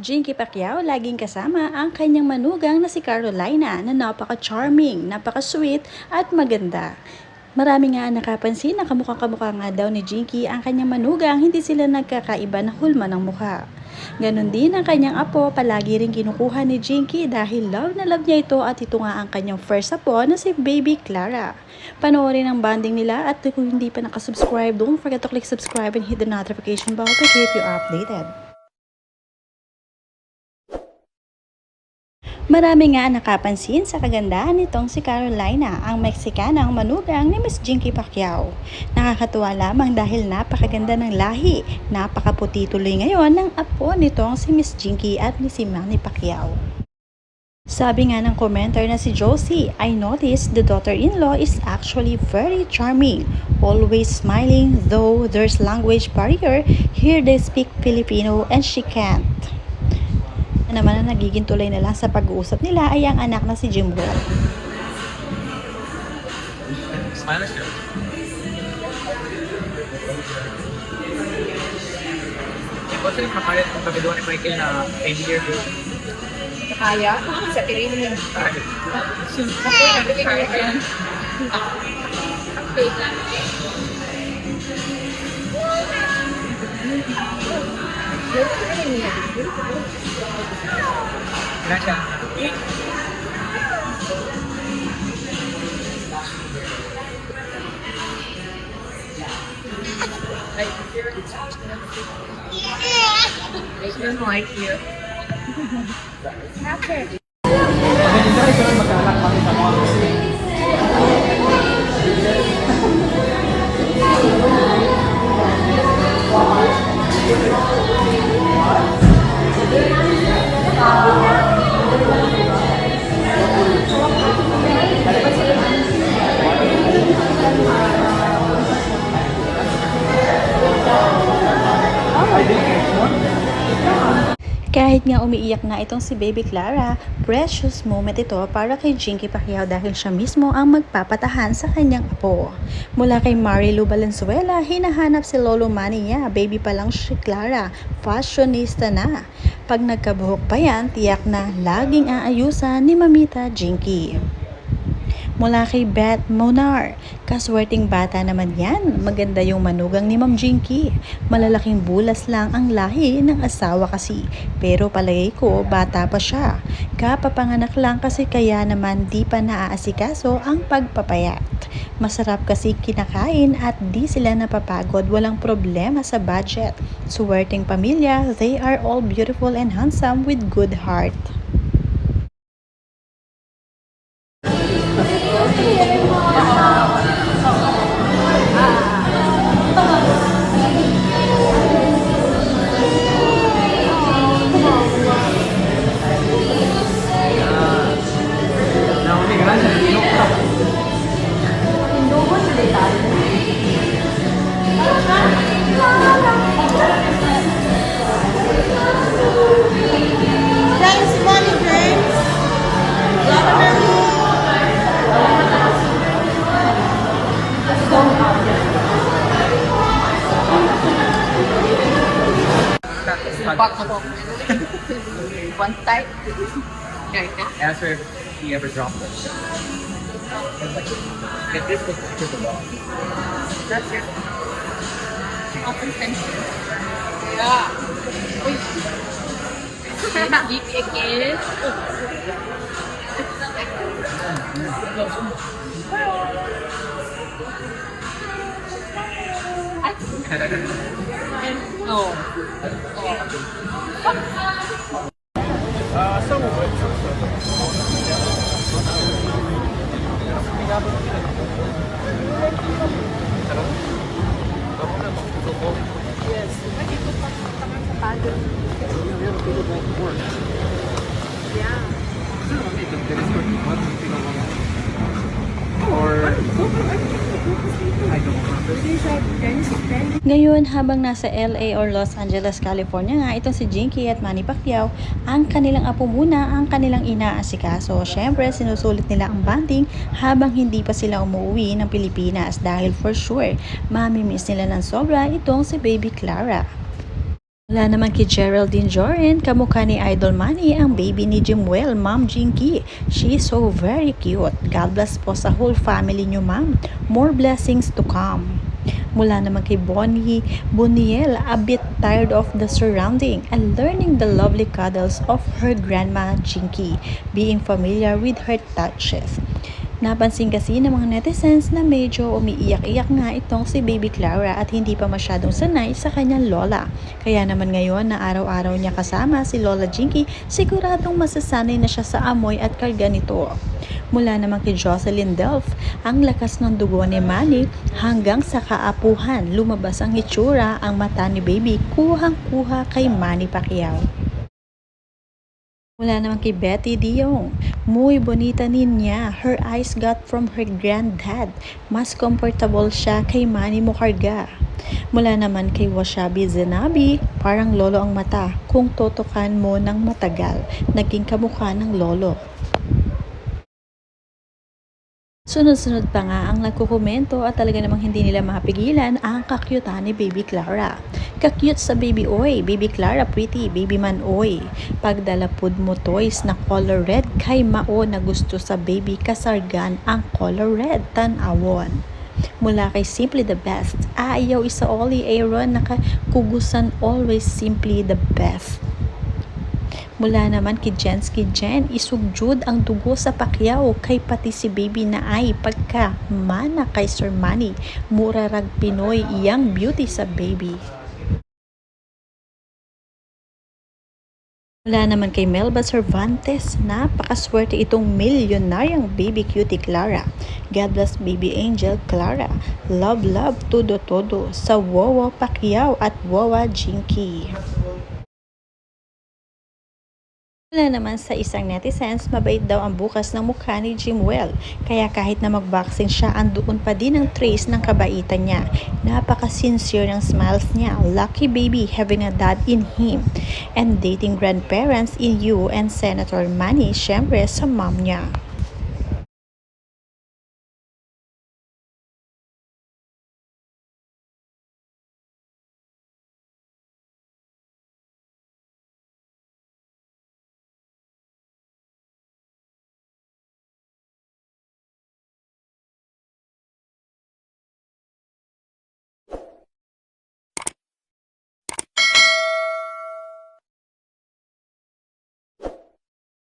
Jinky Pacquiao laging kasama ang kanyang manugang na si Carolina na napaka-charming, napaka-sweet at maganda. Marami nga nakapansin na kamukha-kamukha nga daw ni Jinky ang kanyang manugang, hindi sila nagkakaiba na hulma ng mukha. Ganon din ang kanyang apo, palagi rin kinukuha ni Jinky dahil love na love niya ito at ito nga ang kanyang first apo na si Baby Clara. Panoorin ang bonding nila at kung hindi pa nakasubscribe, don't forget to click subscribe and hit the notification bell to keep you updated. Marami nga nakapansin sa kagandahan nitong si Carolina, ang Mexicanang manugang ni Miss Jinky Pacquiao. Nakakatuwa lamang dahil napakaganda ng lahi, napakaputi tuloy ngayon ng apo nitong si Miss Jinky at ni si Manny Pacquiao. Sabi nga ng commenter na si Josie, I noticed the daughter-in-law is actually very charming, always smiling though there's language barrier, here they speak Filipino and she can't. Naman na nagiging tuloy na lang sa pag-uusap nila ay ang anak na si Jimbo. Spanish yun. Kasi nakakaya itong kabiluan ni Michael na 80 years old. Kaya? Sa tirinig. Kaya yan. Gracias. I don't like you. Kahit nga umiiyak na itong si Baby Clara, precious moment ito para kay Jinky Pacquiao dahil siya mismo ang magpapatahan sa kanyang apo. Mula kay Marilu Valenzuela, hinahanap si Lolo Manny niya, baby pa lang si Clara, fashionista na. Pag nagkabuhok pa yan, tiyak na laging aayusan ni Mamita Jinky. Mula kay Beth Monar, kaswerteng bata naman yan, maganda yung manugang ni Ma'am Jinky. Malalaking bulas lang ang lahi ng asawa kasi, pero palagay ko bata pa siya. Kapapanganak lang kasi kaya naman di pa naaasikaso ang pagpapayat. Masarap kasi kinakain at di sila napapagod, walang problema sa budget. Swerteng pamilya, they are all beautiful and handsome with good heart. Back mo. One time. Ask her if he ever dropped it. Get this was the ball. That's it. Yeah. Uy. Deep again. No. Or I don't remember. Ngayon, habang nasa LA or Los Angeles, California nga, itong si Jinky at Manny Pacquiao, ang kanilang apo muna ang kanilang inaasikaso. Syempre, sinusulit nila ang bonding habang hindi pa sila umuwi ng Pilipinas dahil for sure, mamimiss nila ng sobra itong si Baby Clara. Wala naman kay Geraldine Joren, kamukha ni Idol Manny ang baby ni Jimuel, Ma'am Jinky. She is so very cute. God bless po sa whole family niyo, ma'am. More blessings to come. Mula naman kay Bonnie Boniel, a bit tired of the surrounding and learning the lovely cuddles of her grandma Jinky, being familiar with her touches. Napansin kasi ng mga netizens na medyo umiiyak-iyak nga itong si Baby Clara at hindi pa masyadong sanay sa kanyang lola. Kaya naman ngayon na araw-araw niya kasama si Lola Jinky, siguradong masasanay na siya sa amoy at karga nito. Mula naman kay Jocelyn Delf, ang lakas ng dugo ni Manny hanggang sa kaapuhan, lumabas ang hitsura, ang mata ni Baby kuhang-kuha kay Manny Pacquiao. Mula naman kay Betty Diong, muy bonita niya, her eyes got from her granddad, mas comfortable siya kay Manny mo karga. Mula naman kay Washabi Zenabi, parang lolo ang mata, kung totokan mo ng matagal, naging kamukha ng lolo. Sunod-sunod pa nga ang nagkukomento at talaga namang hindi nila mapigilan ang kakyutan ni Baby Clara. Kakyut sa Baby Oy, Baby Clara pretty, Baby Man Oy. Pagdalapod mo toys na color red, kay mao na gusto sa baby kasargan ang color red, tanawon. Mula kay Simply the Best, ayaw isa Oli Aaron nakakugusan always simply the best. Mula naman kay Jensky Jen, isugjud ang dugo sa Pacquiao kay pati si Baby na ay pagka mana kay Sir Manny, murarag Pinoy iyang beauty sa Baby. Mula naman kay Melba Cervantes, napakaswerte itong milyonaryang baby cutie Clara. God bless baby angel Clara. Love, love, todo-todo sa Wawa Pacquiao at Wawa Jinky. Mula naman sa isang netizens, mabait daw ang bukas ng mukha ni Jimuel. Kaya kahit na mag-boxing siya, andoon pa din ang trace ng kabaitan niya. Napaka-sincere ng smiles niya. Lucky baby having a dad in him. And dating grandparents in you and Senator Manny, syempre sa mom niya.